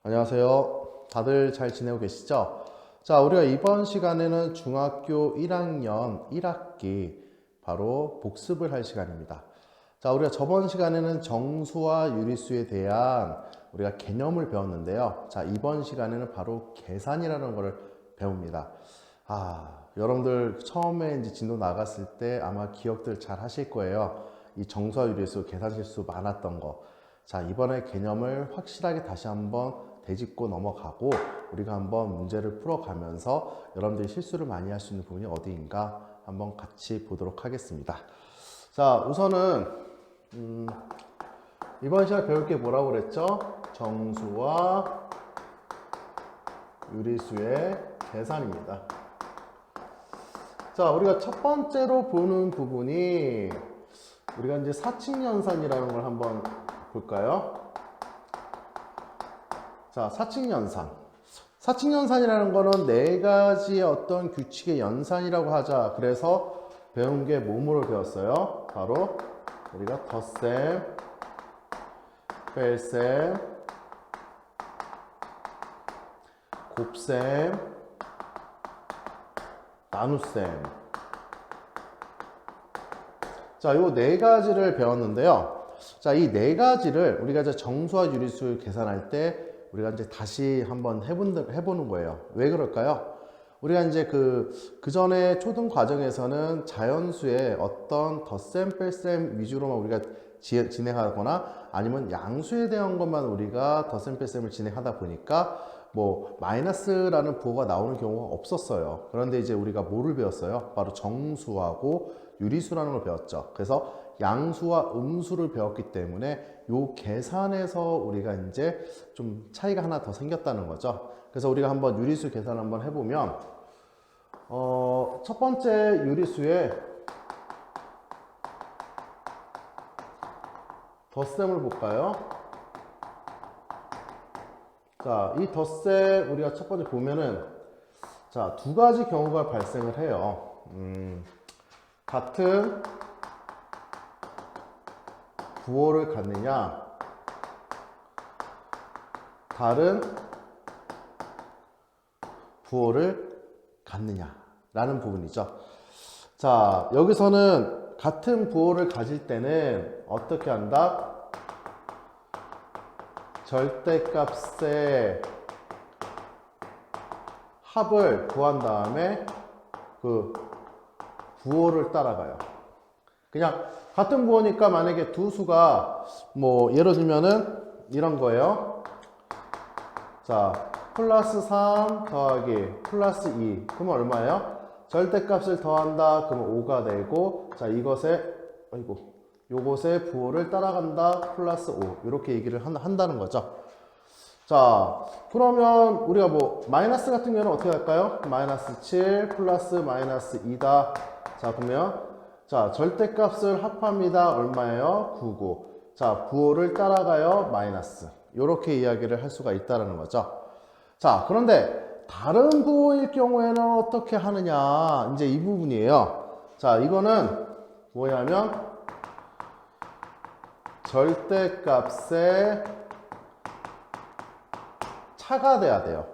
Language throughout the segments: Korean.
안녕하세요. 다들 잘 지내고 계시죠? 자, 우리가 이번 시간에는 중학교 1학년 1학기 바로 복습을 할 시간입니다. 자, 우리가 저번 시간에는 정수와 유리수에 대한 우리가 개념을 배웠는데요. 자, 이번 시간에는 바로 계산이라는 것을 배웁니다. 여러분들 처음에 이제 진도 나갔을 때 아마 기억들 잘 하실 거예요. 이 정수와 유리수, 계산 실수 많았던 거. 자, 이번에 개념을 확실하게 다시 한번 되짚고 넘어가고 우리가 한번 문제를 풀어가면서 여러분들이 실수를 많이 할 수 있는 부분이 어디인가 한번 같이 보도록 하겠습니다. 자, 우선은 이번 시간에 배울 게 뭐라고 그랬죠? 정수와 유리수의 계산입니다. 자, 우리가 첫 번째로 보는 부분이 우리가 이제 사칙연산이라는 걸 한번 볼까요? 자, 사칙연산. 사칙연산이라는 거는 네 가지의 어떤 규칙의 연산이라고 하자. 그래서 배운 게 뭐뭐를 배웠어요? 바로 우리가 덧셈, 뺄셈, 곱셈, 나눗셈. 자, 요 네 가지를 배웠는데요. 자, 이 네 가지를 우리가 이제 정수와 유리수 계산할 때 우리가 이제 다시 한번 해보는 거예요. 왜 그럴까요? 우리가 이제 그 전에 초등 과정에서는 자연수의 어떤 덧셈, 뺄셈 위주로만 우리가 진행하거나 아니면 양수에 대한 것만 우리가 덧셈, 뺄셈을 진행하다 보니까 뭐 마이너스라는 부호가 나오는 경우가 없었어요. 그런데 이제 우리가 뭐를 배웠어요? 바로 정수하고 유리수라는 걸 배웠죠. 그래서 양수와 음수를 배웠기 때문에 요 계산에서 우리가 이제 좀 차이가 하나 더 생겼다는 거죠. 그래서 우리가 한번 유리수 계산 한번 해보면 첫 번째 유리수에 덧셈을 볼까요? 자, 이 덧셈 우리가 첫 번째 보면은 자, 두 가지 경우가 발생을 해요. 같은 부호를 갖느냐, 다른 부호를 갖느냐라는 부분이죠. 자, 여기서는 같은 부호를 가질 때는 어떻게 한다? 절대값의 합을 구한 다음에 그 부호를 따라가요. 그냥 같은 부호니까 만약에 두 수가 뭐 예를 들면은 이런 거예요. 자, 플러스 3 더하기 플러스 2 그러면 얼마예요? 절대값을 더한다 그러면 5가 되고, 자, 요것의 부호를 따라간다 플러스 5 이렇게 얘기를 한다는 거죠. 자, 그러면 우리가 뭐 마이너스 같은 경우는 어떻게 할까요? 마이너스 7 플러스 마이너스 2다. 자, 그러면 자, 절대값을 합합니다. 얼마예요? 99. 자, 부호를 따라가요. 마이너스. 이렇게 이야기를 할 수가 있다는 거죠. 자, 그런데 다른 부호일 경우에는 어떻게 하느냐. 이제 이 부분이에요. 자, 이거는 뭐냐면 절대값의 차가 돼야 돼요.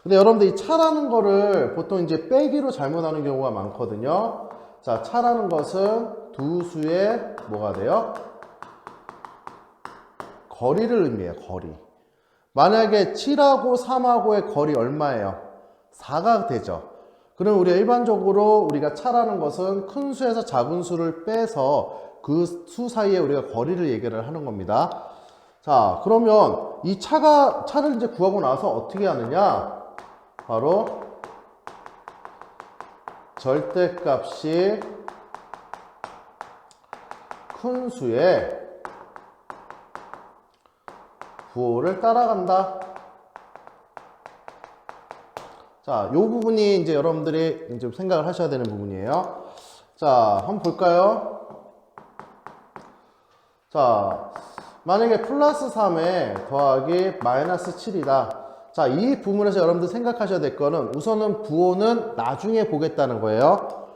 근데 여러분들 이 차라는 거를 보통 이제 빼기로 잘못하는 경우가 많거든요. 자, 차라는 것은 두 수의 뭐가 돼요? 거리를 의미해요. 거리. 만약에 7하고 3하고의 거리 얼마예요? 4가 되죠. 그럼 우리가 일반적으로 우리가 차라는 것은 큰 수에서 작은 수를 빼서 그 수 사이에 우리가 거리를 얘기를 하는 겁니다. 자, 그러면 이 차를 이제 구하고 나서 어떻게 하느냐? 바로 절대값이 큰 수의 부호를 따라간다. 자, 요 부분이 이제 여러분들이 이제 생각을 하셔야 되는 부분이에요. 자, 한번 볼까요? 자, 만약에 플러스 3에 더하기 마이너스 7이다. 자, 이 부분에서 여러분들 생각하셔야 될 거는 우선은 부호는 나중에 보겠다는 거예요.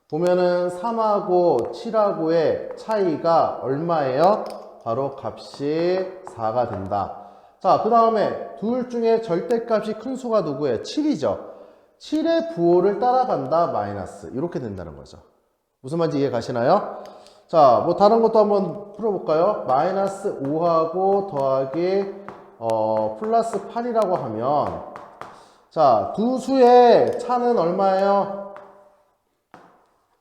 보면은 3하고 7하고의 차이가 얼마예요? 바로 값이 4가 된다. 자, 그 다음에 둘 중에 절대값이 큰 수가 누구예요? 7이죠. 7의 부호를 따라간다 마이너스 이렇게 된다는 거죠. 무슨 말인지 이해 가시나요? 자, 뭐 다른 것도 한번 풀어볼까요? 마이너스 5하고 더하기 플러스 8이라고 하면 자, 두 수의 차는 얼마예요?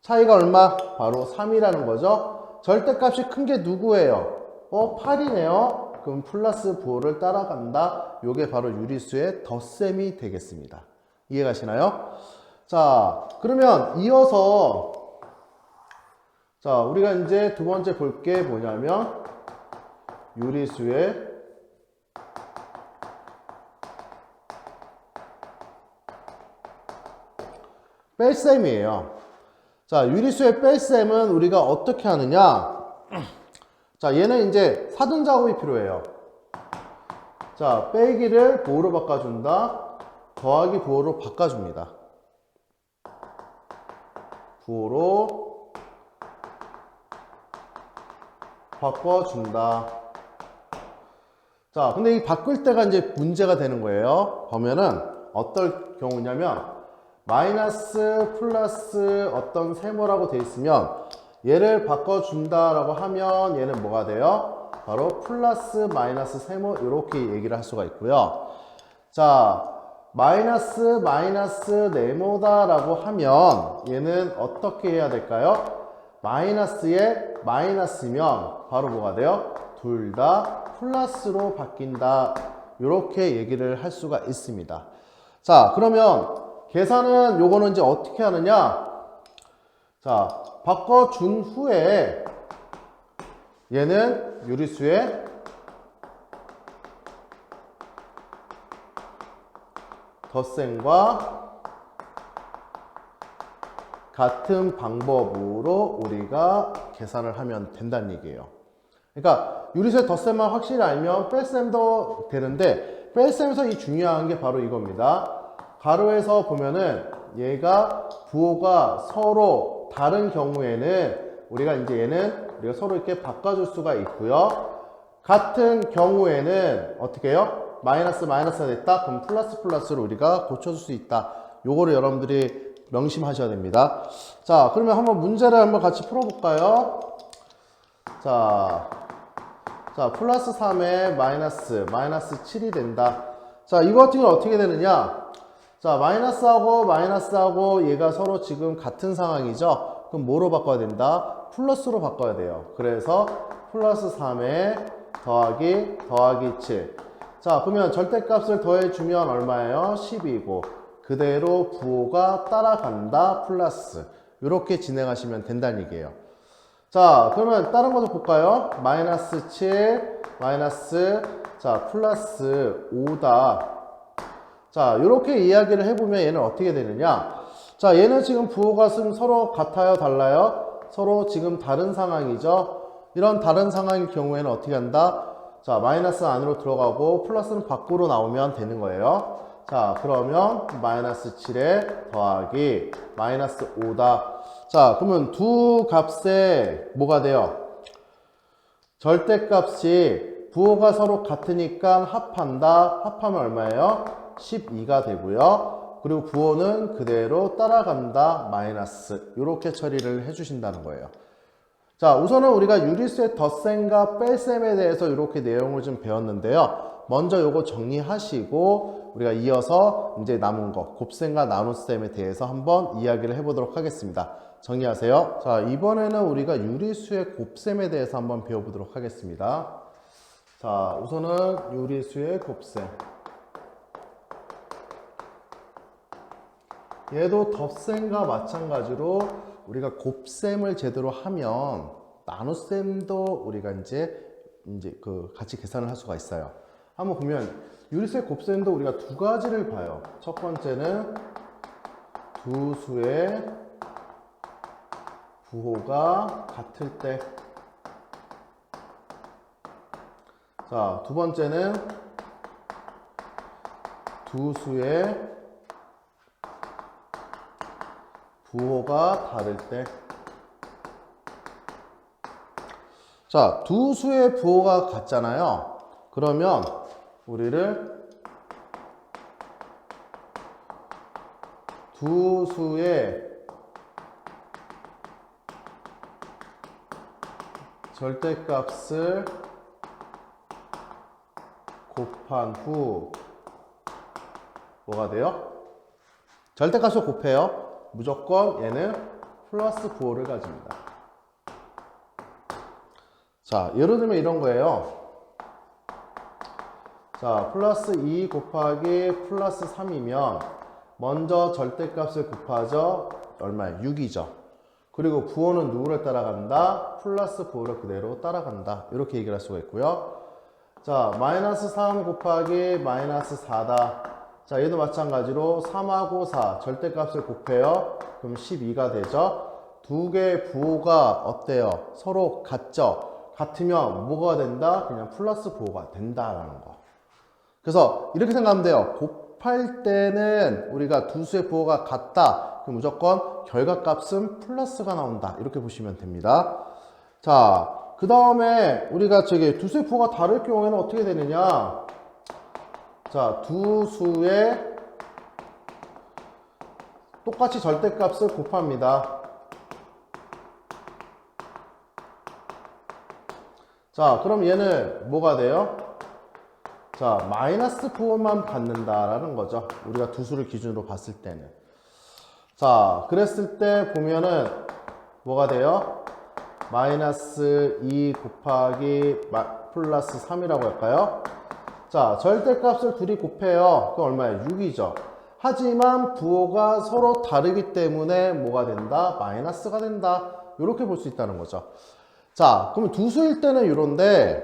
차이가 얼마? 바로 3이라는 거죠. 절대값이 큰 게 누구예요? 8이네요. 그럼 플러스 부호를 따라간다. 요게 바로 유리수의 덧셈이 되겠습니다. 이해가시나요? 자, 그러면 이어서 자, 우리가 이제 두 번째 볼 게 뭐냐면 유리수의 뺄셈이에요. 자, 유리수의 뺄셈은 우리가 어떻게 하느냐? 자, 얘는 이제 사등 작업이 필요해요. 자, 빼기를 부호로 바꿔준다. 더하기 부호로 바꿔줍니다. 부호로 바꿔준다. 자, 근데 이 바꿀 때가 이제 문제가 되는 거예요. 보면은 어떨 경우냐면 마이너스 플러스 어떤 세모라고 돼 있으면 얘를 바꿔준다라고 하면 얘는 뭐가 돼요? 바로 플러스 마이너스 세모 이렇게 얘기를 할 수가 있고요. 자, 마이너스 네모다라고 하면 얘는 어떻게 해야 될까요? 마이너스에 마이너스면 바로 뭐가 돼요? 둘 다 플러스로 바뀐다. 이렇게 얘기를 할 수가 있습니다. 자, 그러면 계산은 요거는 이제 어떻게 하느냐? 자, 바꿔준 후에 얘는 유리수의 덧셈과 같은 방법으로 우리가 계산을 하면 된다는 얘기예요. 그러니까 유리수의 덧셈만 확실히 알면 뺄셈도 되는데 뺄셈에서 이 중요한 게 바로 이겁니다. 가로에서 보면은 얘가 부호가 서로 다른 경우에는 우리가 이제 얘는 우리가 서로 이렇게 바꿔줄 수가 있고요. 같은 경우에는 어떻게 해요? 마이너스가 됐다? 그럼 플러스로 우리가 고쳐줄 수 있다. 요거를 여러분들이 명심하셔야 됩니다. 자, 그러면 한번 문제를 한번 같이 풀어볼까요? 자, 플러스 3에 마이너스 7이 된다. 자, 이거 같은 경우는 어떻게 되느냐? 자, 마이너스하고 얘가 서로 지금 같은 상황이죠? 그럼 뭐로 바꿔야 된다? 플러스로 바꿔야 돼요. 그래서 플러스 3에 더하기 7. 자, 그러면 절대값을 더해주면 얼마예요? 10이고 그대로 부호가 따라간다 플러스 이렇게 진행하시면 된다는 얘기예요. 자, 그러면 다른 것도 볼까요? 마이너스 7 자, 플러스 5다. 자, 이렇게 이야기를 해보면 얘는 어떻게 되느냐? 자, 얘는 지금 부호가 서로 같아요? 달라요? 서로 지금 다른 상황이죠? 이런 다른 상황일 경우에는 어떻게 한다? 자, 마이너스 안으로 들어가고 플러스는 밖으로 나오면 되는 거예요. 자, 그러면 마이너스 7에 더하기 마이너스 5다. 자, 그러면 두 값에 뭐가 돼요? 절대값이 부호가 서로 같으니까 합한다. 합하면 얼마예요? 12가 되고요. 그리고 부호는 그대로 따라간다. 마이너스. 이렇게 처리를 해주신다는 거예요. 자, 우선은 우리가 유리수의 덧셈과 뺄셈에 대해서 이렇게 내용을 좀 배웠는데요. 먼저 요거 정리하시고 우리가 이어서 이제 남은 거 곱셈과 나눗셈에 대해서 한번 이야기를 해보도록 하겠습니다. 정리하세요. 자, 이번에는 우리가 유리수의 곱셈에 대해서 한번 배워보도록 하겠습니다. 자, 우선은 유리수의 곱셈. 얘도 덧셈과 마찬가지로 우리가 곱셈을 제대로 하면 나눗셈도 우리가 이제 같이 계산을 할 수가 있어요. 한번 보면 유리수의 곱셈도 우리가 두 가지를 봐요. 첫 번째는 두 수의 부호가 같을 때. 자, 두 번째는 두 수의 부호가 다를 때. 자, 두 수의 부호가 같잖아요. 그러면 우리를 두 수의 절대값을 곱한 후 뭐가 돼요? 절대값을 곱해요. 무조건 얘는 플러스 부호를 가집니다. 자, 예를 들면 이런 거예요. 자, 플러스 2 곱하기 플러스 3이면 먼저 절대값을 곱하죠. 얼마야? 6이죠. 그리고 부호는 누구를 따라간다? 플러스 부호를 그대로 따라간다. 이렇게 얘기를 할 수가 있고요. 자, 마이너스 3 곱하기 마이너스 4다. 자, 얘도 마찬가지로 3하고 4 절대값을 곱해요. 그럼 12가 되죠. 두 개의 부호가 어때요? 서로 같죠? 같으면 뭐가 된다? 그냥 플러스 부호가 된다라는 거. 그래서 이렇게 생각하면 돼요. 곱할 때는 우리가 두 수의 부호가 같다. 그럼 무조건 결과값은 플러스가 나온다. 이렇게 보시면 됩니다. 자, 그 다음에 우리가 두 수의 부호가 다를 경우에는 어떻게 되느냐? 자, 두 수의 똑같이 절대값을 곱합니다. 자, 그럼 얘는 뭐가 돼요? 자, 마이너스 부호만 받는다라는 거죠. 우리가 두 수를 기준으로 봤을 때는. 자, 그랬을 때 보면은 뭐가 돼요? 마이너스 2 곱하기 플러스 3이라고 할까요? 자, 절대값을 둘이 곱해요. 그럼 얼마예요? 6이죠. 하지만 부호가 서로 다르기 때문에 뭐가 된다? 마이너스가 된다. 이렇게 볼 수 있다는 거죠. 자, 그럼 두 수일 때는 이런데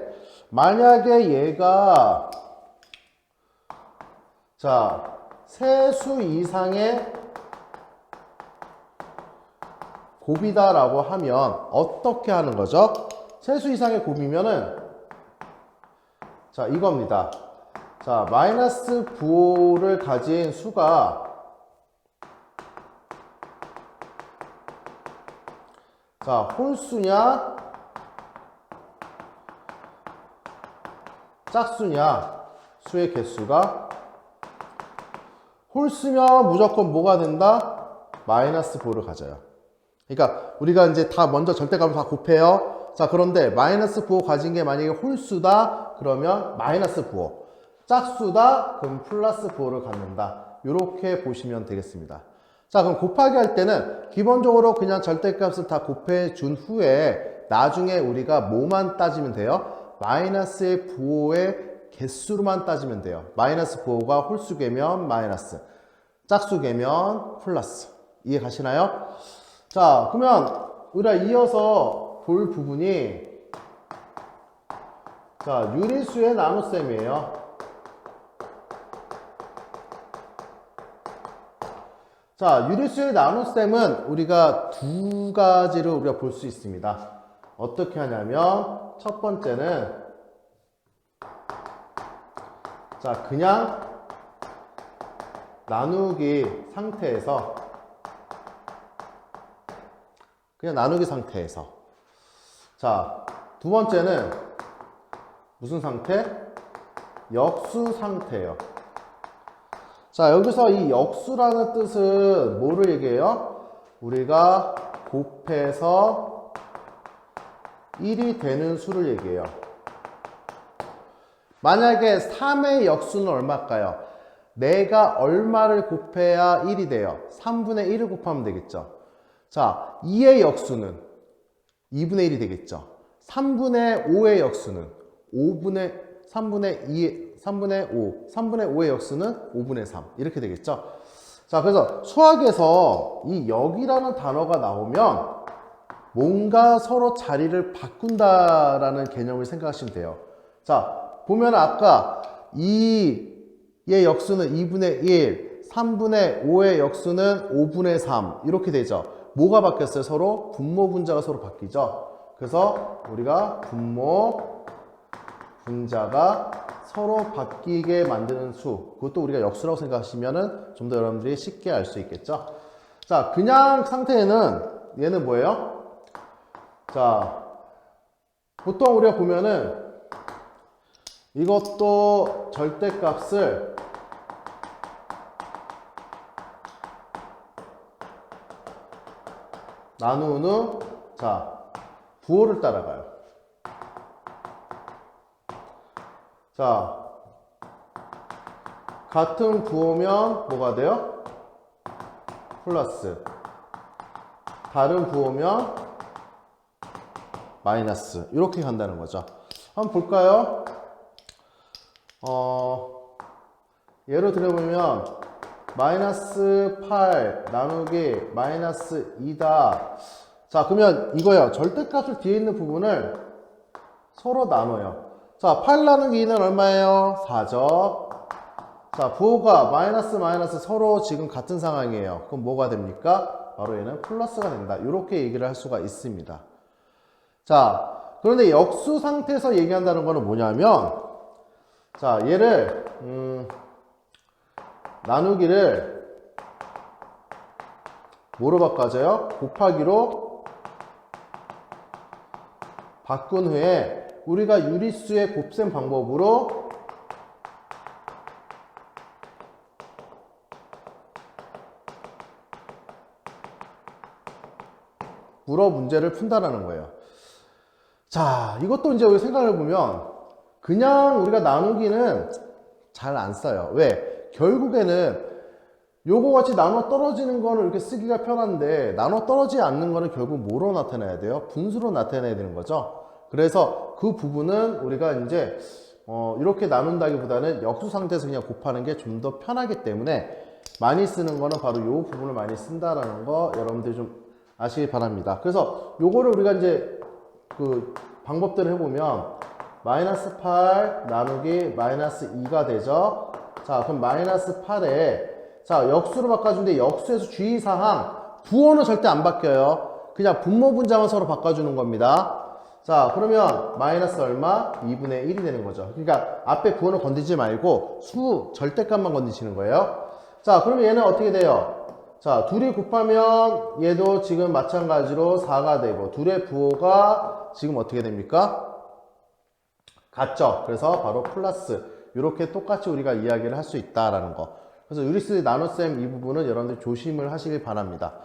만약에 얘가 자, 세 수 이상의 곱이다라고 하면 어떻게 하는 거죠? 세 수 이상의 곱이면은 자, 이겁니다. 자, 마이너스 부호를 가진 수가 자, 홀수냐 짝수냐 수의 개수가 홀수면 무조건 뭐가 된다? 마이너스 부호를 가져요. 그러니까 우리가 이제 다 먼저 절대값을 다 곱해요. 자, 그런데 마이너스 부호 가진 게 만약에 홀수다 그러면 마이너스 부호, 짝수다 그럼 플러스 부호를 갖는다. 이렇게 보시면 되겠습니다. 자, 그럼 곱하기 할 때는 기본적으로 그냥 절대값을 다 곱해 준 후에 나중에 우리가 뭐만 따지면 돼요? 마이너스의 부호의 개수로만 따지면 돼요. 마이너스 부호가 홀수개면 마이너스, 짝수개면 플러스. 이해 가시나요? 자, 그러면 우리가 이어서 볼 부분이 자, 유리수의 나눗셈이에요. 자, 유리수의 나눗셈은 우리가 두 가지로 우리가 볼 수 있습니다. 어떻게 하냐면 첫 번째는 자, 그냥 나누기 상태에서 자, 두 번째는 무슨 상태? 역수 상태예요. 자, 여기서 이 역수라는 뜻은 뭐를 얘기해요? 우리가 곱해서 1이 되는 수를 얘기해요. 만약에 3의 역수는 얼마일까요? 내가 얼마를 곱해야 1이 돼요? 3분의 1을 곱하면 되겠죠. 자, 2의 역수는 2분의 1이 되겠죠. 3분의 5의 역수는 3분의 5의 역수는 5분의 3 이렇게 되겠죠. 자, 그래서 수학에서 이 역이라는 단어가 나오면 뭔가 서로 자리를 바꾼다라는 개념을 생각하시면 돼요. 자, 보면 아까 2의 역수는 2분의 1, 3분의 5의 역수는 5분의 3 이렇게 되죠. 뭐가 바뀌었어요? 서로 분모 분자가 서로 바뀌죠. 그래서 우리가 분모 분자가 서로 바뀌게 만드는 수, 그것도 우리가 역수라고 생각하시면은 좀 더 여러분들이 쉽게 알 수 있겠죠. 자, 그냥 상태에는 얘는 뭐예요? 자, 보통 우리가 보면은 이것도 절대값을 나눈 후, 자, 부호를 따라가요. 자, 같은 부호면 뭐가 돼요? 플러스. 다른 부호면 마이너스. 이렇게 간다는 거죠. 한번 볼까요? 예로 들어보면 마이너스 8 나누기 마이너스 2다. 자, 그러면 이거요. 절대값을 뒤에 있는 부분을 서로 나눠요. 자, 8 나누기 2는 얼마예요? 4죠. 자, 부호가 마이너스 마이너스 서로 지금 같은 상황이에요. 그럼 뭐가 됩니까? 바로 얘는 플러스가 된다. 이렇게 얘기를 할 수가 있습니다. 자, 그런데 역수 상태에서 얘기한다는 거는 뭐냐면, 자, 얘를 나누기를 뭐로 바꿔줘요? 곱하기로 바꾼 후에 우리가 유리수의 곱셈 방법으로 물어 문제를 푼다라는 거예요. 자, 이것도 이제 우리 생각을 해보면 그냥 우리가 나누기는 잘 안 써요. 왜? 결국에는 요거 같이 나눠 떨어지는 거는 이렇게 쓰기가 편한데 나눠 떨어지지 않는 거는 결국 뭐로 나타내야 돼요? 분수로 나타내야 되는 거죠. 그래서 그 부분은 우리가 이제 이렇게 나눈다기보다는 역수 상태에서 그냥 곱하는 게 좀 더 편하기 때문에 많이 쓰는 거는 바로 요 부분을 많이 쓴다라는 거 여러분들이 좀 아시기 바랍니다. 그래서 요거를 우리가 이제 그 방법들을 해보면 마이너스 8 나누기 마이너스 2가 되죠. 자, 그럼 마이너스 8에 자, 역수로 바꿔주는데 역수에서 주의사항 부호는 절대 안 바뀌어요. 그냥 분모 분자만 서로 바꿔주는 겁니다. 자, 그러면 마이너스 얼마? 2분의 1이 되는 거죠. 그러니까 앞에 부호는 건드리지 말고 수 절대값만 건드시는 거예요. 자, 그러면 얘는 어떻게 돼요? 자, 둘이 곱하면 얘도 지금 마찬가지로 4가 되고 둘의 부호가 지금 어떻게 됩니까? 같죠? 그래서 바로 플러스. 이렇게 똑같이 우리가 이야기를 할 수 있다라는 거. 그래서 유리수 나눗셈 이 부분은 여러분들 조심을 하시길 바랍니다.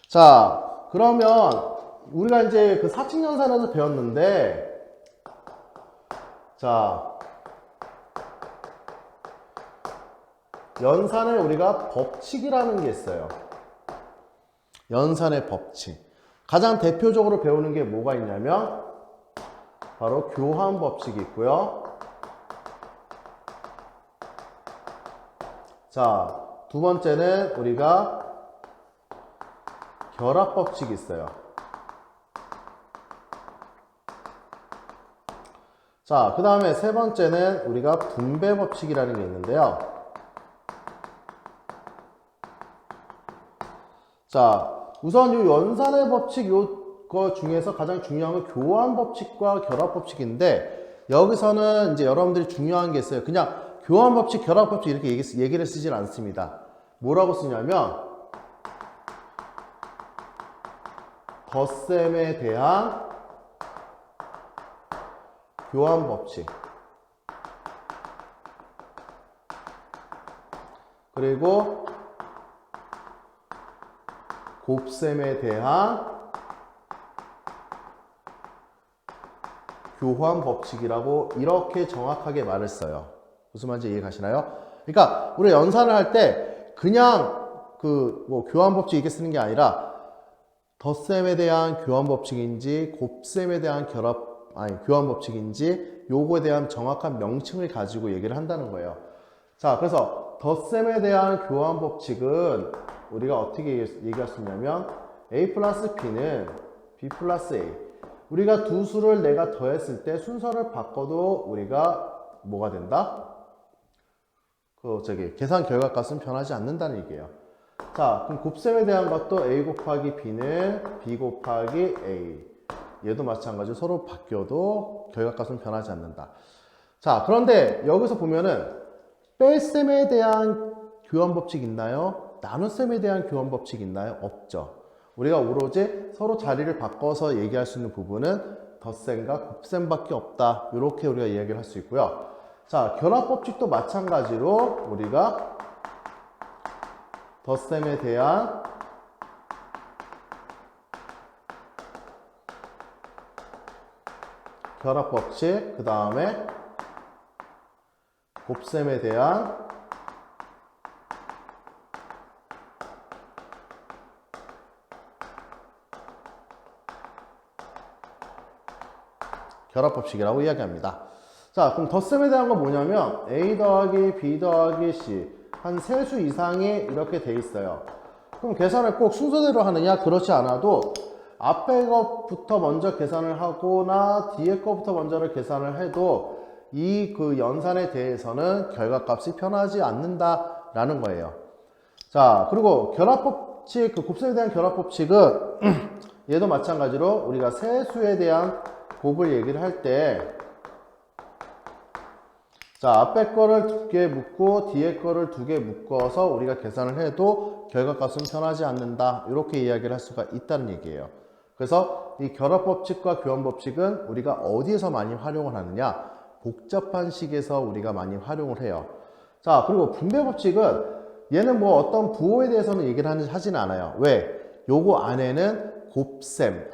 자, 그러면 우리가 이제 그 사칙연산에서 배웠는데, 자, 연산에 우리가 법칙이라는 게 있어요. 연산의 법칙. 가장 대표적으로 배우는 게 뭐가 있냐면 바로 교환 법칙이 있고요. 자, 두 번째는 우리가 결합 법칙이 있어요. 자, 그 다음에 세 번째는 우리가 분배 법칙이라는 게 있는데요. 자, 우선 이 연산의 법칙 요거 중에서 가장 중요한 건 교환 법칙과 결합 법칙인데 여기서는 이제 여러분들이 중요한 게 있어요. 그냥 교환 법칙, 결합 법칙 이렇게 얘기를 쓰질 않습니다. 뭐라고 쓰냐면 덧셈에 대한 교환 법칙 그리고 곱셈에 대한 교환 법칙이라고 이렇게 정확하게 말을 써요. 무슨 말인지 이해 가시나요? 그러니까 우리 연산을 할 때 그냥 그 뭐 교환 법칙 이렇게 쓰는 게 아니라 덧셈에 대한 교환 법칙인지 곱셈에 대한 교환 법칙인지 요거에 대한 정확한 명칭을 가지고 얘기를 한다는 거예요. 자, 그래서 덧셈에 대한 교환 법칙은 우리가 어떻게 얘기할 수 있냐면 a 플러스 b는 b 플러스 a. 우리가 두 수를 내가 더했을 때 순서를 바꿔도 우리가 뭐가 된다? 계산 결과값은 변하지 않는다는 얘기예요. 자, 그럼 곱셈에 대한 것도 a 곱하기 b는 b 곱하기 a. 얘도 마찬가지로 서로 바뀌어도 결과값은 변하지 않는다. 자, 그런데 여기서 보면은 뺄셈에 대한 교환 법칙 있나요? 나눗셈에 대한 교환 법칙 있나요? 없죠. 우리가 오로지 서로 자리를 바꿔서 얘기할 수 있는 부분은 덧셈과 곱셈밖에 없다. 이렇게 우리가 이야기를 할 수 있고요. 자, 결합법칙도 마찬가지로 우리가 덧셈에 대한 결합법칙, 그 다음에 곱셈에 대한 결합법칙이라고 이야기합니다. 자, 그럼 덧셈에 대한 건 뭐냐면 A 더하기 B 더하기 C 한 세 수 이상이 이렇게 돼 있어요. 그럼 계산을 꼭 순서대로 하느냐? 그렇지 않아도 앞에 것부터 먼저 계산을 하거나 뒤에 것부터 먼저를 계산을 해도 이 그 연산에 대해서는 결과값이 변하지 않는다라는 거예요. 자, 그리고 결합법칙, 그 곱셈에 대한 결합법칙은 얘도 마찬가지로 우리가 세수에 대한 곱을 얘기를 할 때, 자, 앞에 거를 2개 묶고 뒤에 거를 2개 묶어서 우리가 계산을 해도 결과값은 변하지 않는다. 이렇게 이야기를 할 수가 있다는 얘기예요. 그래서 이 결합법칙과 교환법칙은 우리가 어디에서 많이 활용을 하느냐? 복잡한 식에서 우리가 많이 활용을 해요. 자, 그리고 분배법칙은 얘는 뭐 어떤 부호에 대해서는 얘기를 하지는 않아요. 왜? 요거 안에는 곱셈,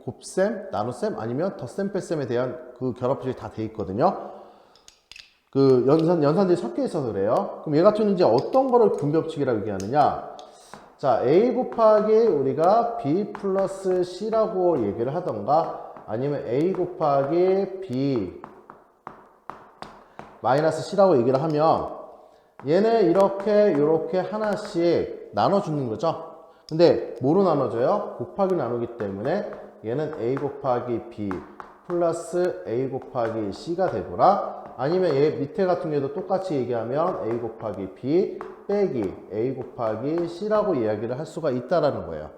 곱셈, 나눗셈 아니면 덧셈, 뺄셈에 대한 그 결합법칙이 다 돼 있거든요. 그 연산들이 섞여 있어서 그래요. 그럼 얘 같은 이제 어떤 거를 분배법칙이라고 얘기하느냐? 자, A 곱하기 우리가 B 플러스 C라고 얘기를 하던가 아니면 A 곱하기 B 마이너스 C라고 얘기를 하면 얘네 이렇게 하나씩 나눠주는 거죠. 근데 뭐로 나눠줘요? 곱하기 나누기 때문에 얘는 A 곱하기 B 플러스 A 곱하기 C가 되거나 아니면 얘 밑에 같은 경우도 똑같이 얘기하면 A 곱하기 B 빼기 A 곱하기 C라고 이야기를 할 수가 있다라는 거예요.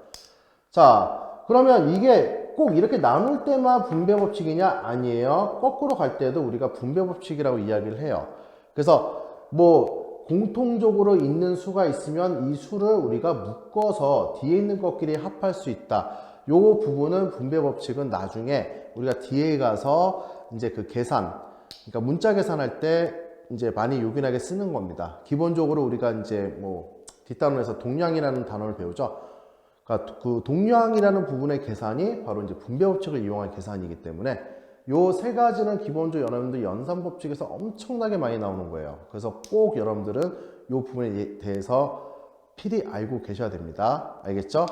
자, 그러면 이게 꼭 이렇게 나눌 때만 분배법칙이냐? 아니에요. 거꾸로 갈 때도 우리가 분배법칙이라고 이야기를 해요. 그래서 뭐 공통적으로 있는 수가 있으면 이 수를 우리가 묶어서 뒤에 있는 것끼리 합할 수 있다. 요 부분은 분배법칙은 나중에 우리가 뒤에 가서 이제 그 계산, 그러니까 문자 계산할 때 이제 많이 요긴하게 쓰는 겁니다. 기본적으로 우리가 이제 뭐 뒷단원에서 동량이라는 단어를 배우죠. 그러니까 그 동량이라는 부분의 계산이 바로 이제 분배법칙을 이용한 계산이기 때문에 요 세 가지는 기본적으로 여러분들 연산법칙에서 엄청나게 많이 나오는 거예요. 그래서 꼭 여러분들은 요 부분에 대해서 필히 알고 계셔야 됩니다. 알겠죠?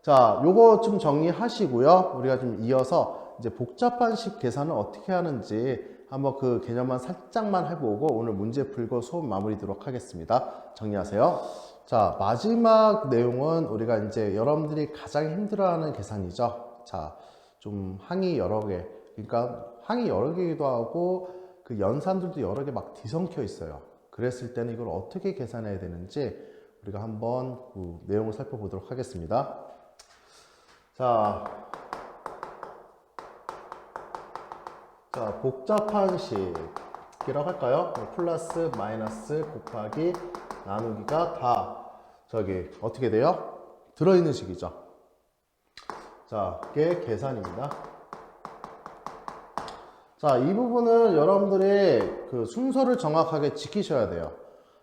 자, 요거 좀 정리하시고요. 우리가 좀 이어서 이제 복잡한 식 계산을 어떻게 하는지 한번 그 개념만 살짝만 해보고 오늘 문제 풀고 수업 마무리하도록 하겠습니다. 정리하세요. 자, 마지막 내용은 우리가 이제 여러분들이 가장 힘들어하는 계산이죠. 자, 좀 항이 여러 개, 그러니까 항이 여러 개이기도 하고 그 연산들도 여러 개 막 뒤섞여 있어요. 그랬을 때는 이걸 어떻게 계산해야 되는지 우리가 한번 그 내용을 살펴보도록 하겠습니다. 자, 복잡한 식이라고 할까요? 플러스, 마이너스, 곱하기, 나누기가 다 저기 어떻게 돼요? 들어있는 식이죠. 자, 이게 계산입니다. 자, 이 부분은 여러분들이 그 순서를 정확하게 지키셔야 돼요.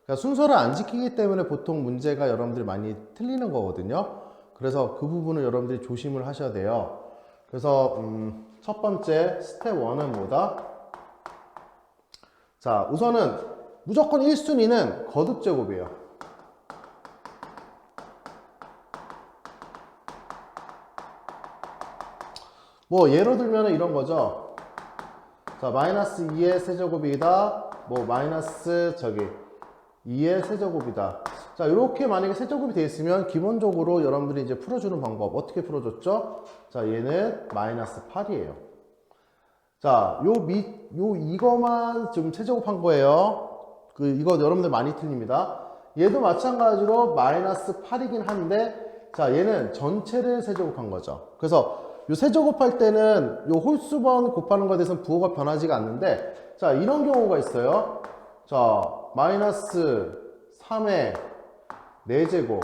그러니까 순서를 안 지키기 때문에 보통 문제가 여러분들이 많이 틀리는 거거든요. 그래서 그 부분을 여러분들이 조심을 하셔야 돼요. 그래서 첫 번째 스텝 1은 뭐다? 자, 우선은 무조건 1순위는 거듭제곱이에요. 뭐 예로 들면 이런 거죠. 자, 마이너스 2의 세제곱이다. 뭐 마이너스 2의 세제곱이다. 자, 이렇게 만약에 세제곱이 되어 있으면 기본적으로 여러분들이 이제 풀어주는 방법 어떻게 풀어줬죠? 자, 얘는 마이너스 8이에요. 자, 이거만 지금 세제곱한 거예요. 이거 여러분들 많이 틀립니다. 얘도 마찬가지로 마이너스 8이긴 한데, 자, 얘는 전체를 세제곱한 거죠. 그래서 요 세제곱할 때는 요 홀수번 곱하는 거에 대해서는 부호가 변하지가 않는데, 자, 이런 경우가 있어요. 자, 마이너스 3의 4제곱,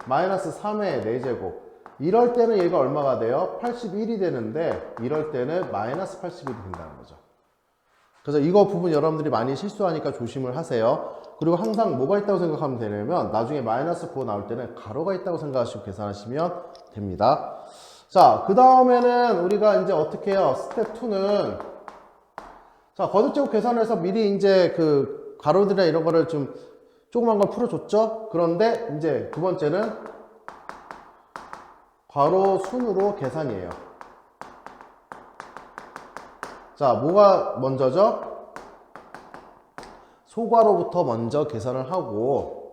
마이너스 3의 4제곱. 이럴 때는 얘가 얼마가 돼요? 81이 되는데, 이럴 때는 마이너스 81이 된다는 거죠. 그래서 이거 부분 여러분들이 많이 실수하니까 조심을 하세요. 그리고 항상 뭐가 있다고 생각하면 되냐면 나중에 마이너스 9 나올 때는 가로가 있다고 생각하시고 계산하시면 됩니다. 자, 그 다음에는 우리가 이제 어떻게 해요? 스텝 2는 자, 거듭제곱 계산해서 미리 이제 그 가로들이나 이런 거를 좀 조그만 걸 풀어줬죠? 그런데 이제 두 번째는 괄호 순으로 계산이에요. 자, 뭐가 먼저죠? 소괄호부터 먼저 계산을 하고,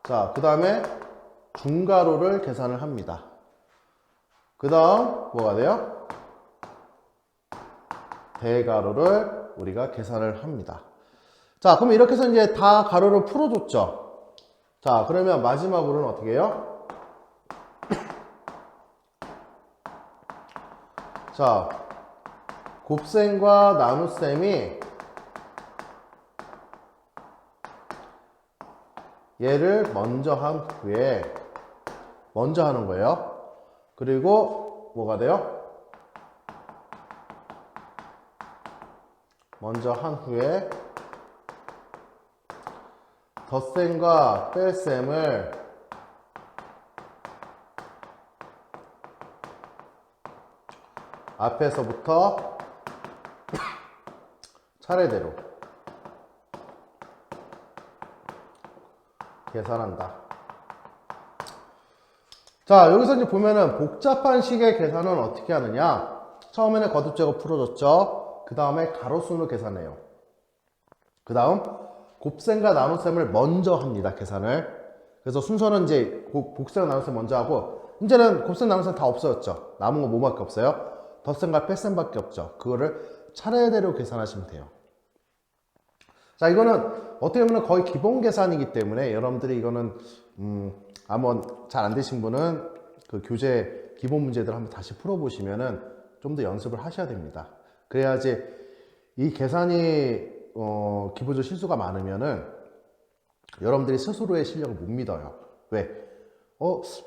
자, 그 다음에 중괄호를 계산을 합니다. 그 다음 뭐가 돼요? 대괄호를 우리가 계산을 합니다. 자, 그럼 이렇게 해서 이제 다 가로를 풀어줬죠. 자, 그러면 마지막으로는 어떻게 해요? 자, 곱셈과 나눗셈이 얘를 먼저 한 후에 먼저 하는 거예요. 그리고 뭐가 돼요? 먼저 한 후에 덧셈과 뺄셈을 앞에서부터 차례대로 계산한다. 자, 여기서 이제 보면은 복잡한 식의 계산은 어떻게 하느냐? 처음에는 거듭제곱 풀어줬죠. 그 다음에 가로수를 계산해요. 그 다음 곱셈과 나눗셈을 먼저 합니다. 계산을. 그래서 순서는 이제 곱셈과 나눗셈 먼저 하고, 이제는 곱셈 나눗셈 다 없어졌죠. 남은 거 뭐밖에 없어요? 덧셈과 뺄셈밖에 없죠. 그거를 차례대로 계산하시면 돼요. 자, 이거는 어떻게 보면 거의 기본 계산이기 때문에 여러분들이 이거는 한번 잘 안 되신 분은 그 교재 기본 문제들 한번 다시 풀어보시면은 좀 더 연습을 하셔야 됩니다. 그래야지 이 계산이 기본적으로 실수가 많으면은 여러분들이 스스로의 실력을 못 믿어요. 왜?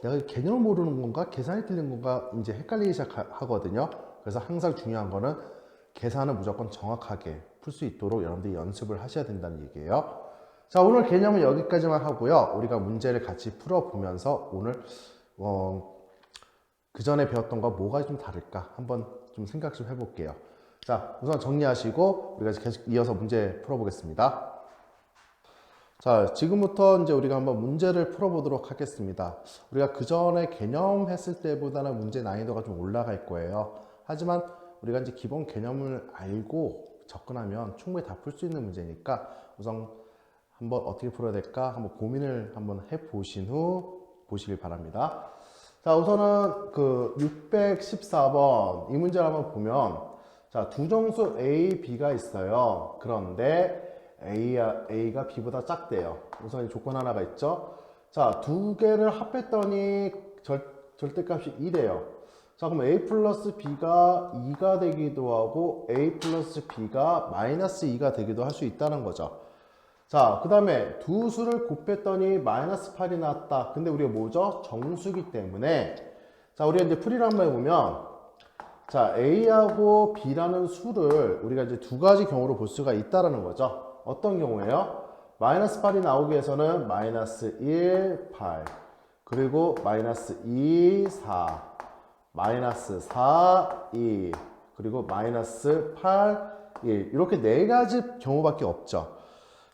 내가 개념을 모르는 건가? 계산이 틀린 건가? 이제 헷갈리기 시작하거든요. 그래서 항상 중요한 거는 계산을 무조건 정확하게 풀 수 있도록 여러분들이 연습을 하셔야 된다는 얘기예요. 자, 오늘 개념은 여기까지만 하고요. 우리가 문제를 같이 풀어보면서 오늘 그 전에 배웠던 거 뭐가 좀 다를까 한번 좀 생각 좀 해볼게요. 자, 우선 정리하시고 우리가 계속 이어서 문제 풀어보겠습니다. 자, 지금부터 이제 우리가 한번 문제를 풀어보도록 하겠습니다. 우리가 그 전에 개념 했을 때보다는 문제 난이도가 좀 올라갈 거예요. 하지만 우리가 이제 기본 개념을 알고 접근하면 충분히 다 풀 수 있는 문제니까 우선 한번 어떻게 풀어야 될까 한번 고민을 한번 해보신 후 보시길 바랍니다. 자, 우선은 그 614번 이 문제를 한번 보면 자, 두 정수 A, B가 있어요. 그런데 A가 B보다 작대요. 우선 이 조건 하나가 있죠. 자, 두 개를 합했더니 절대값이 2래요. 자, 그럼 A 플러스 B가 2가 되기도 하고 A 플러스 B가 마이너스 2가 되기도 할 수 있다는 거죠. 자, 그 다음에 두 수를 곱했더니 마이너스 8이 나왔다. 근데 우리가 뭐죠? 정수기 때문에 자, 우리가 이제 풀이를 한번 해보면 자, A하고 B라는 수를 우리가 이제 두 가지 경우로 볼 수가 있다는 거죠. 어떤 경우예요? 마이너스 8이 나오기 위해서는 마이너스 1, 8 그리고 마이너스 2, 4 마이너스 4, 2 그리고 마이너스 8, 1 이렇게 네 가지 경우밖에 없죠.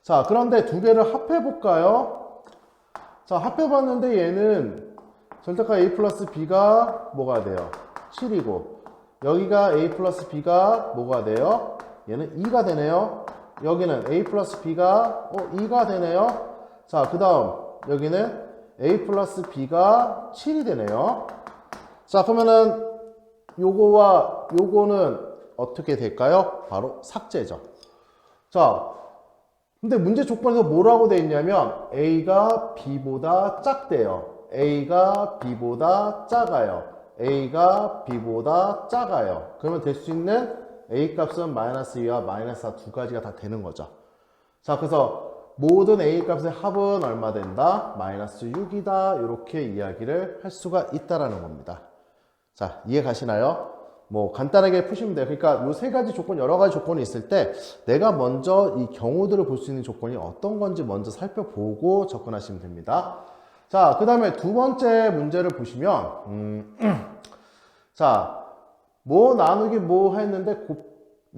자, 그런데 두 개를 합해 볼까요? 자, 합해 봤는데 얘는 절대값 A 플러스 B가 뭐가 돼요? 7이고 여기가 A 플러스 B가 뭐가 돼요? 얘는 2가 되네요. 여기는 A 플러스 B가 2가 되네요. 자, 그 다음 여기는 A 플러스 B가 7이 되네요. 자, 그러면은 요거와 요거는 어떻게 될까요? 바로 삭제죠. 자, 근데 문제 조건에서 뭐라고 돼 있냐면 A가 B보다 작대요. A가 B보다 작아요. A가 B보다 작아요. 그러면 될 수 있는 A 값은 마이너스 2와 마이너스 4 두 가지가 다 되는 거죠. 자, 그래서 모든 A 값의 합은 얼마 된다? 마이너스 6이다. 이렇게 이야기를 할 수가 있다라는 겁니다. 자, 이해 가시나요? 뭐 간단하게 푸시면 돼요. 그러니까 요 세 가지 조건, 여러 가지 조건이 있을 때 내가 먼저 이 경우들을 볼 수 있는 조건이 어떤 건지 먼저 살펴보고 접근하시면 됩니다. 자, 그 다음에 두 번째 문제를 보시면 자, 뭐 나누기 뭐 했는데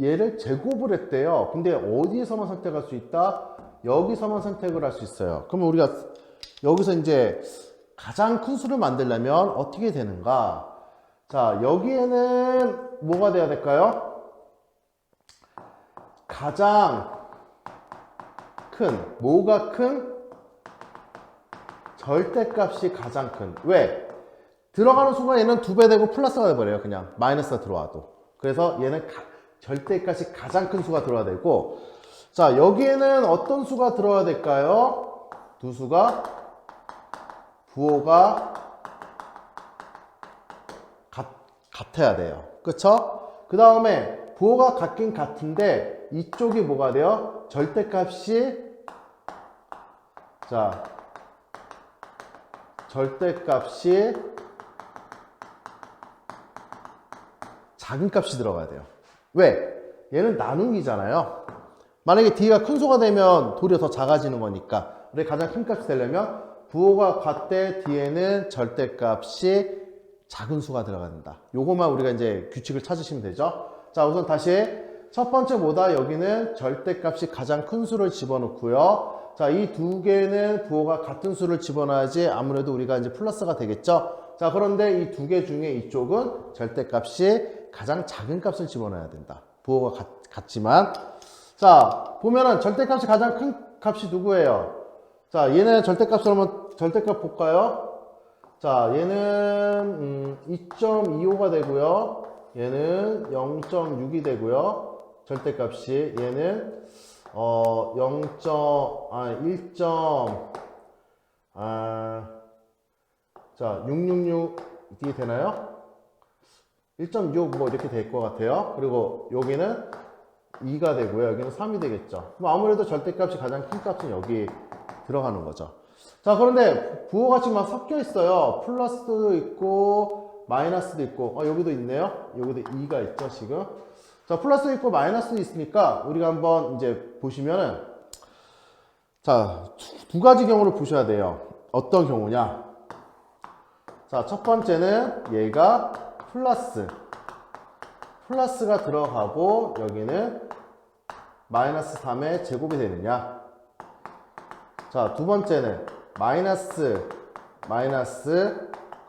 얘를 제곱을 했대요. 근데 어디에서만 선택할 수 있다? 여기서만 선택을 할 수 있어요. 그러면 우리가 여기서 이제 가장 큰 수를 만들려면 어떻게 되는가? 자, 여기에는 뭐가 돼야 될까요? 가장 큰, 뭐가 큰? 절대값이 가장 큰. 왜? 들어가는 순간 얘는 2배 되고 플러스가 돼버려요. 그냥 마이너스가 들어와도. 그래서 얘는 절대값이 가장 큰 수가 들어야 되고, 자, 여기에는 어떤 수가 들어야 될까요? 두 수가 부호가 같아야 돼요. 그쵸? 그 다음에 부호가 같긴 같은데 이쪽이 뭐가 돼요? 절대값이, 자, 절대값이 작은 값이 들어가야 돼요. 왜? 얘는 나누기잖아요. 만약에 D가 큰 수가 되면 도리어 더 작아지는 거니까. 우리 가장 큰 값이 되려면 부호가 같대 D에는 절대값이 작은 수가 들어가야 된다. 요것만 우리가 이제 규칙을 찾으시면 되죠. 자, 우선 다시 첫 번째 뭐다? 여기는 절대값이 가장 큰 수를 집어넣고요. 자, 이 두 개는 부호가 같은 수를 집어넣어야지 아무래도 우리가 이제 플러스가 되겠죠. 자, 그런데 이 두 개 중에 이쪽은 절대값이 가장 작은 값을 집어넣어야 된다. 부호가 같지만. 자, 보면은 절대값이 가장 큰 값이 누구예요? 자, 얘는 절대값으로 한번 절대값 볼까요? 자, 얘는 2.25가 되고요. 얘는 0.6이 되고요. 절대값이 얘는 666이 되나요? 1.6 뭐 이렇게 될 것 같아요. 그리고 여기는 2가 되고요. 여기는 3이 되겠죠. 그럼 아무래도 절대값이 가장 큰 값은 여기 들어가는 거죠. 자, 그런데 부호가 지금 막 섞여 있어요. 플러스도 있고 마이너스도 있고 여기도 있네요. 여기도 2가 있죠 지금. 자, 플러스도 있고 마이너스도 있으니까 우리가 한번 이제 보시면은, 자, 두 가지 경우를 보셔야 돼요. 어떤 경우냐? 자, 첫 번째는 얘가 플러스가 들어가고 여기는 마이너스 3의 제곱이 되느냐? 자, 두 번째는 마이너스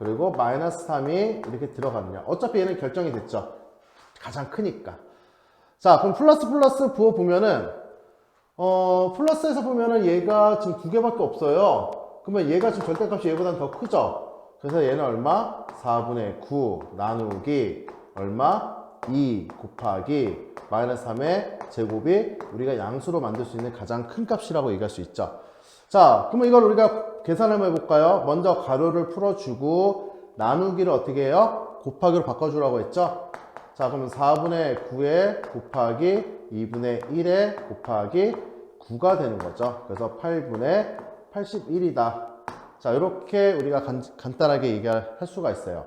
그리고 마이너스 3이 이렇게 들어가느냐? 어차피 얘는 결정이 됐죠. 가장 크니까. 자, 그럼 플러스 부호 보면은 플러스에서 보면은 얘가 지금 두 개밖에 없어요. 그러면 얘가 지금 절대값이 얘보다는 더 크죠. 그래서 얘는 얼마? 4분의 9 나누기 얼마? 2 곱하기 마이너스 3의 제곱이 우리가 양수로 만들 수 있는 가장 큰 값이라고 얘기할 수 있죠. 자, 그러면 이걸 우리가 계산을 해볼까요? 먼저 가로를 풀어주고 나누기를 어떻게 해요? 곱하기로 바꿔주라고 했죠? 자, 그러면 4분의 9에 곱하기 2분의 1에 곱하기 9가 되는 거죠. 그래서 8분의 81이다. 자, 이렇게 우리가 간단하게 얘기할 수가 있어요.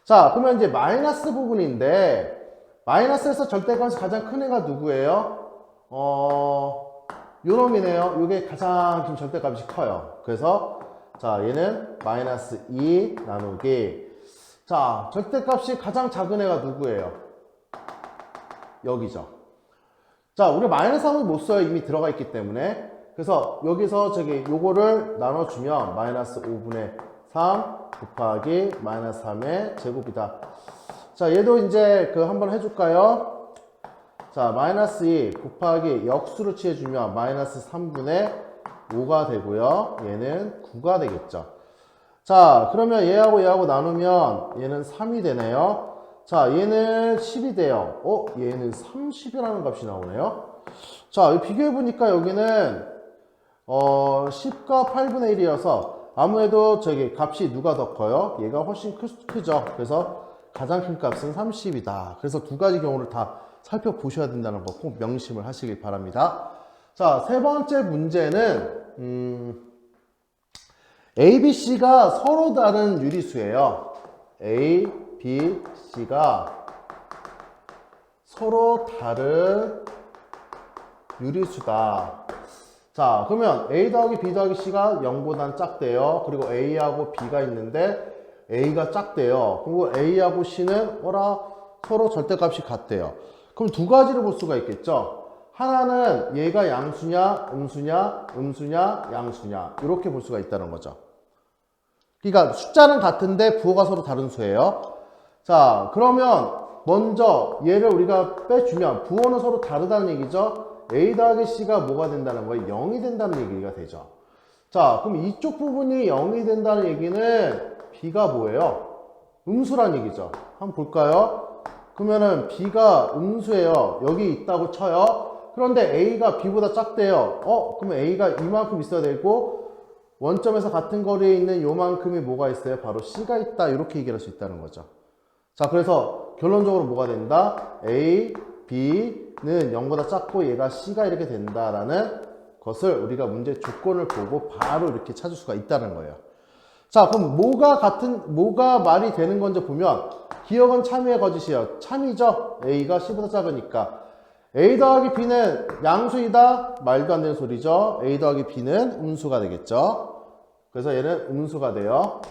자, 그러면 이제 마이너스 부분인데, 마이너스에서 절대값이 가장 큰 애가 누구예요? 요 놈이네요. 요게 가장 좀 절대값이 커요. 그래서, 자, 얘는 마이너스 2 나누기. 자, 절대값이 가장 작은 애가 누구예요? 여기죠. 자, 우리 마이너스 3은 못 써요. 이미 들어가 있기 때문에. 그래서 여기서 요거를 나눠주면 마이너스 5분의 3 곱하기 마이너스 3의 제곱이다. 자, 얘도 이제 한번 해줄까요? 자, 마이너스 2 곱하기 역수를 취해주면 마이너스 3분의 5가 되고요. 얘는 9가 되겠죠. 자, 그러면 얘하고 나누면 얘는 3이 되네요. 자, 얘는 10이 돼요. 얘는 30이라는 값이 나오네요. 자, 비교해보니까 여기는 10과 8분의 1이어서 아무래도 값이 누가 더 커요? 얘가 훨씬 크죠. 그래서 가장 큰 값은 30이다. 그래서 두 가지 경우를 다 살펴보셔야 된다는 거 꼭 명심을 하시길 바랍니다. 자, 세 번째 문제는 A, B, C가 서로 다른 유리수예요. A, B, C가 서로 다른 유리수다. 자, 그러면 A 더하기 B 더하기 C가 0보단 작대요. 그리고 A하고 B가 있는데 A가 작대요. 그리고 A하고 C는 서로 절대값이 같대요. 그럼 두 가지를 볼 수가 있겠죠. 하나는 얘가 양수냐, 음수냐, 음수냐, 양수냐 이렇게 볼 수가 있다는 거죠. 그러니까 숫자는 같은데 부호가 서로 다른 수예요. 자, 그러면 먼저 얘를 우리가 빼주면 부호는 서로 다르다는 얘기죠. A 더하기 C가 뭐가 된다는 거예요? 0이 된다는 얘기가 되죠. 자, 그럼 이쪽 부분이 0이 된다는 얘기는 B가 뭐예요? 음수란 얘기죠. 한번 볼까요? 그러면은 B가 음수예요. 여기 있다고 쳐요. 그런데 A가 B보다 작대요. 그러면 A가 이만큼 있어야 되고 원점에서 같은 거리에 있는 요만큼이 뭐가 있어요? 바로 C가 있다. 이렇게 얘기할 수 있다는 거죠. 자, 그래서 결론적으로 뭐가 된다? A, B는 0보다 작고 얘가 C가 이렇게 된다라는 것을 우리가 문제 조건을 보고 바로 이렇게 찾을 수가 있다는 거예요. 자, 그럼 뭐가 말이 되는 건지 보면 기억은 참이의 거짓이에요. 참이죠? A가 C보다 작으니까. A 더하기 B는 양수이다? 말도 안 되는 소리죠. A 더하기 B는 음수가 되겠죠. 그래서 얘는 음수가 돼요.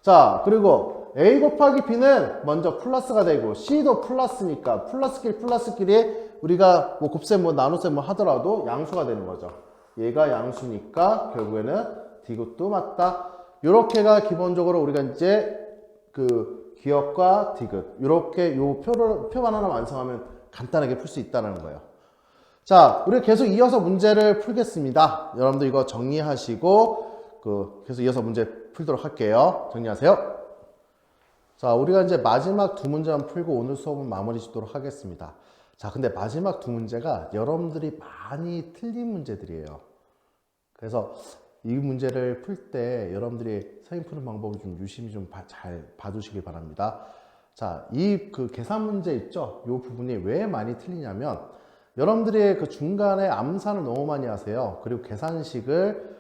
자, 그리고 A 곱하기 B는 먼저 플러스가 되고 C도 플러스니까 플러스끼리 우리가 뭐 곱셈 뭐 나눗셈 뭐 하더라도 양수가 되는 거죠. 얘가 양수니까 결국에는 디귿도 맞다. 요렇게가 기본적으로 우리가 이제 그 기억과 디귿 요렇게 요 표만 하나 완성하면 간단하게 풀 수 있다는 거예요. 자, 우리 계속 이어서 문제를 풀겠습니다. 여러분들 이거 정리하시고 계속 이어서 문제 풀도록 할게요. 정리하세요. 자, 우리가 이제 마지막 두 문제만 풀고 오늘 수업은 마무리 짓도록 하겠습니다. 자, 근데 마지막 두 문제가 여러분들이 많이 틀린 문제들이에요. 그래서 이 문제를 풀 때 여러분들이 선생님 푸는 방법을 좀 유심히 좀 잘 봐주시길 바랍니다. 자, 그 계산 문제 있죠? 이 부분이 왜 많이 틀리냐면 여러분들이 그 중간에 암산을 너무 많이 하세요. 그리고 계산식을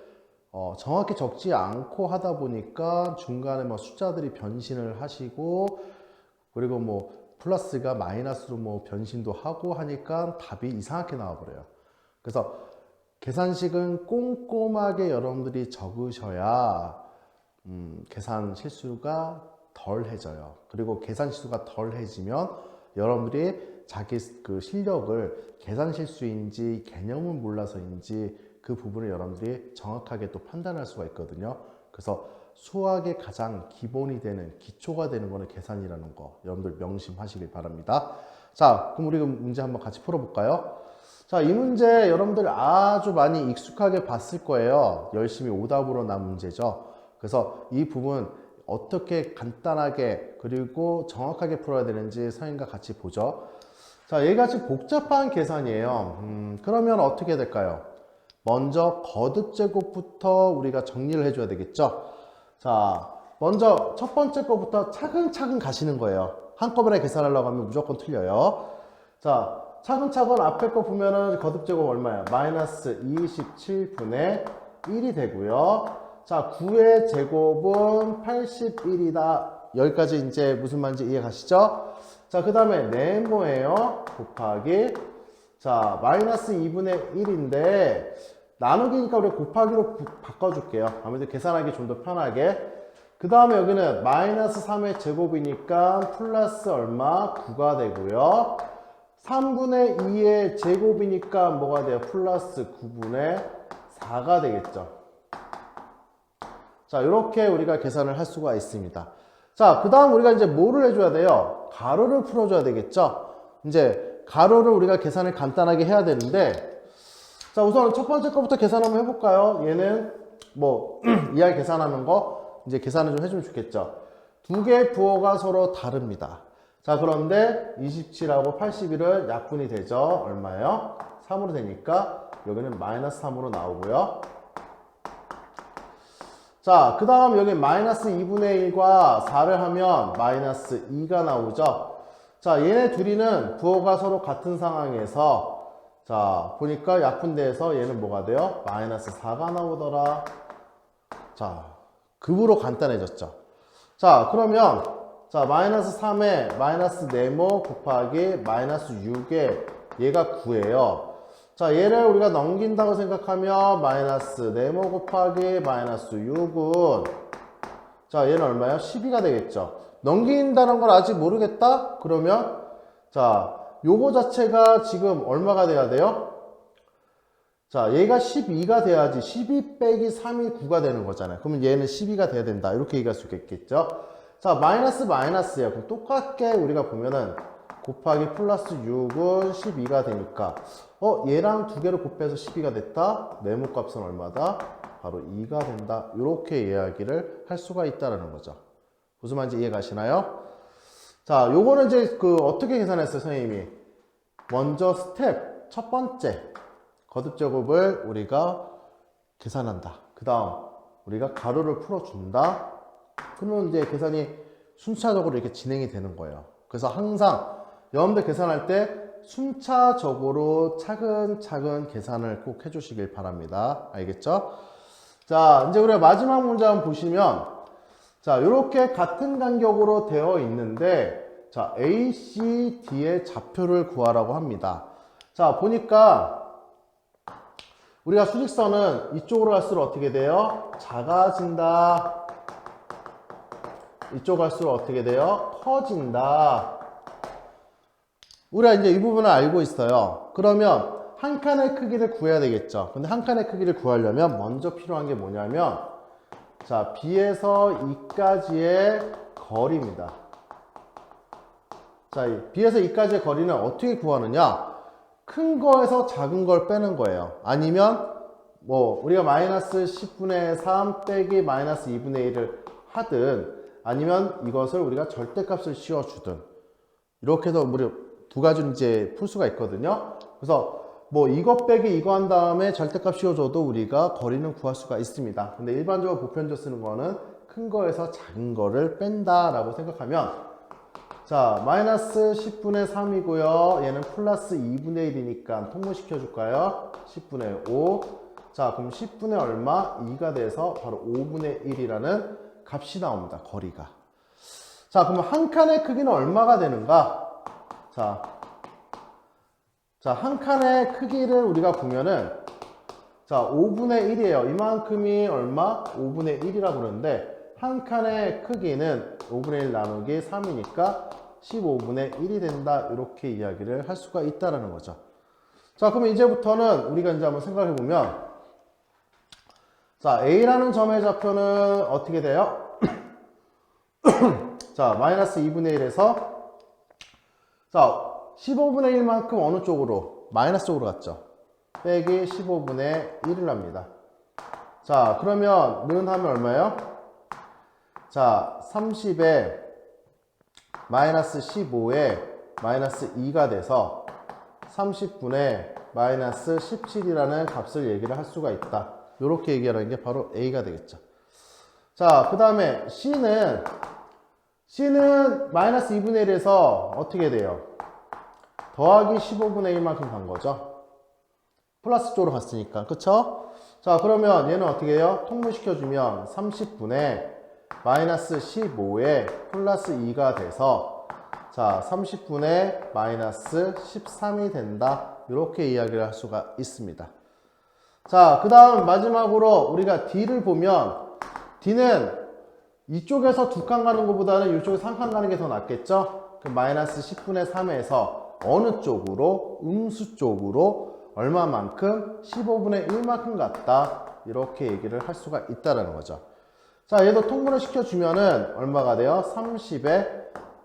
정확히 적지 않고 하다 보니까 중간에 뭐 숫자들이 변신을 하시고 그리고 뭐 플러스가 마이너스로 뭐 변신도 하고 하니까 답이 이상하게 나와버려요. 그래서 계산식은 꼼꼼하게 여러분들이 적으셔야 계산 실수가 덜해져요. 그리고 계산 실수가 덜해지면 여러분들이 자기 그 실력을 계산 실수인지 개념을 몰라서인지 그 부분을 여러분들이 정확하게 또 판단할 수가 있거든요. 그래서 수학의 가장 기본이 되는 기초가 되는 거는 계산이라는 거 여러분들 명심하시길 바랍니다. 자, 그럼 우리 문제 한번 같이 풀어볼까요? 자, 이 문제 여러분들 아주 많이 익숙하게 봤을 거예요. 열심히 오답으로 난 문제죠. 그래서 이 부분 어떻게 간단하게 그리고 정확하게 풀어야 되는지 선생님과 같이 보죠. 자, 얘가 지금 복잡한 계산이에요. 그러면 어떻게 될까요? 먼저 거듭제곱부터 우리가 정리를 해줘야 되겠죠. 자, 먼저 첫 번째 거부터 차근차근 가시는 거예요. 한꺼번에 계산하려고 하면 무조건 틀려요. 자, 차근차근 앞에 거 보면은 거듭제곱 얼마야? 마이너스 27분의 1이 되고요. 자, 9의 제곱은 81이다. 여기까지 이제 무슨 말인지 이해 가시죠? 자, 그 다음에 네모예요. 곱하기. 자, 마이너스 2분의 1인데 나누기니까 우리 곱하기로 바꿔줄게요. 아무래도 계산하기 좀 더 편하게. 그 다음에 여기는 마이너스 3의 제곱이니까 플러스 얼마? 9가 되고요. 3분의 2의 제곱이니까 뭐가 돼요? 플러스 9분의 4가 되겠죠. 자, 이렇게 우리가 계산을 할 수가 있습니다. 자, 그 다음 우리가 이제 뭐를 해줘야 돼요? 가로를 풀어줘야 되겠죠? 이제 가로를 우리가 계산을 간단하게 해야 되는데, 자, 우선 첫 번째 거부터 계산 한번 해볼까요? 얘는 뭐 이하를 계산하는 거 이제 계산을 좀 해주면 좋겠죠. 두 개의 부호가 서로 다릅니다. 자, 그런데 27하고 81은 약분이 되죠. 얼마예요? 3으로 되니까 여기는 마이너스 3으로 나오고요. 자, 그 다음 여기 마이너스 2분의 1과 4를 하면 마이너스 2가 나오죠. 자, 얘네 둘이는 부호가 서로 같은 상황에서 자, 보니까 약분돼서 얘는 뭐가 돼요? 마이너스 4가 나오더라. 자, 급으로 간단해졌죠. 자, 그러면 자, 마이너스 3에 마이너스 네모 곱하기 마이너스 6에 얘가 9예요. 자, 얘를 우리가 넘긴다고 생각하면 마이너스 네모 곱하기 마이너스 6은 자, 얘는 얼마예요? 12가 되겠죠. 넘긴다는 걸 아직 모르겠다? 그러면 자, 요거 자체가 지금 얼마가 돼야 돼요? 자, 얘가 12가 돼야지 12 빼기 3이 9가 되는 거잖아요. 그러면 얘는 12가 돼야 된다. 이렇게 얘기할 수 있겠죠. 자, 마이너스 마이너스예요. 그럼 똑같게 우리가 보면은 곱하기 플러스 6은 12가 되니까 얘랑 두 개를 곱해서 12가 됐다. 네모 값은 얼마다? 바로 2가 된다. 이렇게 이야기를 할 수가 있다는 거죠. 무슨 말인지 이해 가시나요? 자, 요거는 이제 어떻게 계산했어요, 선생님이? 먼저 스텝 첫 번째 거듭 제곱을 우리가 계산한다. 그 다음 우리가 가로를 풀어준다. 그러면 이제 계산이 순차적으로 이렇게 진행이 되는 거예요. 그래서 항상 여러분들 계산할 때 순차적으로 차근차근 계산을 꼭 해주시길 바랍니다. 알겠죠? 자, 이제 우리가 마지막 문제 한번 보시면 자, 이렇게 같은 간격으로 되어 있는데 자, AC, D의 좌표를 구하라고 합니다. 자, 보니까 우리가 수직선은 이쪽으로 갈수록 어떻게 돼요? 작아진다. 이쪽 갈수록 어떻게 돼요? 커진다. 우리가 이제 이 부분을 알고 있어요. 그러면 한 칸의 크기를 구해야 되겠죠. 근데 한 칸의 크기를 구하려면 먼저 필요한 게 뭐냐면 자, B에서 E까지의 거리입니다. 자, B에서 E까지의 거리는 어떻게 구하느냐? 큰 거에서 작은 걸 빼는 거예요. 아니면 뭐 우리가 마이너스 10분의 3 빼기 마이너스 2분의 1을 하든 아니면 이것을 우리가 절대값을 씌워주든 이렇게 해서 우리 두 가지로 이제 풀 수가 있거든요. 그래서 뭐 이거 빼기 이거 한 다음에 절대값 씌워줘도 우리가 거리는 구할 수가 있습니다. 근데 일반적으로 보편적 쓰는 거는 큰 거에서 작은 거를 뺀다 라고 생각하면 자, 마이너스 10분의 3이고요. 얘는 플러스 2분의 1이니까 통분시켜 줄까요? 10분의 5. 자, 그럼 10분의 얼마? 2가 돼서 바로 5분의 1이라는 값이 나옵니다. 거리가. 자, 그럼 한 칸의 크기는 얼마가 되는가? 자, 한 칸의 크기를 우리가 보면은 자, 5분의 1이에요. 이만큼이 얼마? 5분의 1이라고 그러는데 한 칸의 크기는 5분의 1 나누기 3이니까 15분의 1이 된다. 이렇게 이야기를 할 수가 있다는 거죠. 자, 그럼 이제부터는 우리가 이제 한번 생각해 보면 자, A라는 점의 좌표는 어떻게 돼요? 자, 마이너스 2분의 1에서 자, 15분의 1만큼 어느 쪽으로? 마이너스 쪽으로 갔죠. 빼기 15분의 1을 합니다. 자, 그러면 는 하면 얼마예요? 자, 30에 마이너스 15에 마이너스 2가 돼서 30분의 마이너스 17이라는 값을 얘기를 할 수가 있다. 이렇게 얘기하는 게 바로 A가 되겠죠. 자, 그 다음에 C는 마이너스 2분의 1에서 어떻게 돼요? 더하기 15분의 1만큼 간 거죠. 플러스 쪽으로 갔으니까. 그쵸? 자, 그러면 얘는 어떻게 해요? 통분시켜주면 30분의 마이너스 15에 플러스 2가 돼서 자, 30분의 마이너스 13이 된다. 이렇게 이야기를 할 수가 있습니다. 자, 그 다음 마지막으로 우리가 D를 보면 D는 이쪽에서 두 칸 가는 것보다는 이쪽에서 한 칸 가는 게 더 낫겠죠? 그 마이너스 10분의 3에서 어느 쪽으로? 음수 쪽으로 얼마만큼? 15분의 1만큼 갔다. 이렇게 얘기를 할 수가 있다는 거죠. 자, 얘도 통분을 시켜주면은 얼마가 돼요? 30에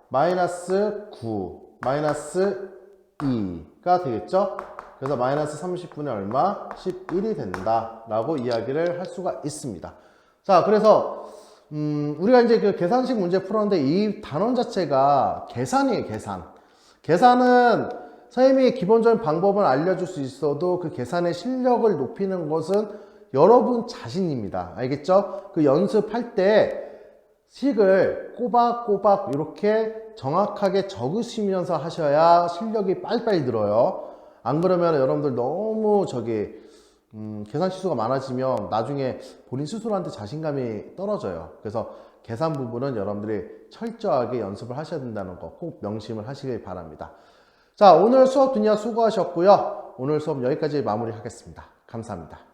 마이너스 9, 마이너스 2가 되겠죠? 그래서 마이너스 30분의 얼마? 11이 된다. 라고 이야기를 할 수가 있습니다. 자, 그래서 우리가 이제 그 계산식 문제 풀었는데 이 단원 자체가 계산이에요, 계산. 계산은 선생님이 기본적인 방법을 알려줄 수 있어도 그 계산의 실력을 높이는 것은 여러분 자신입니다. 알겠죠? 그 연습할 때 식을 꼬박꼬박 이렇게 정확하게 적으시면서 하셔야 실력이 빨리빨리 늘어요. 안 그러면 여러분들 너무 계산 실수가 많아지면 나중에 본인 스스로한테 자신감이 떨어져요. 그래서 계산 부분은 여러분들이 철저하게 연습을 하셔야 된다는 거 꼭 명심을 하시길 바랍니다. 자, 오늘 수업 듣냐 수고하셨고요. 오늘 수업 여기까지 마무리하겠습니다. 감사합니다.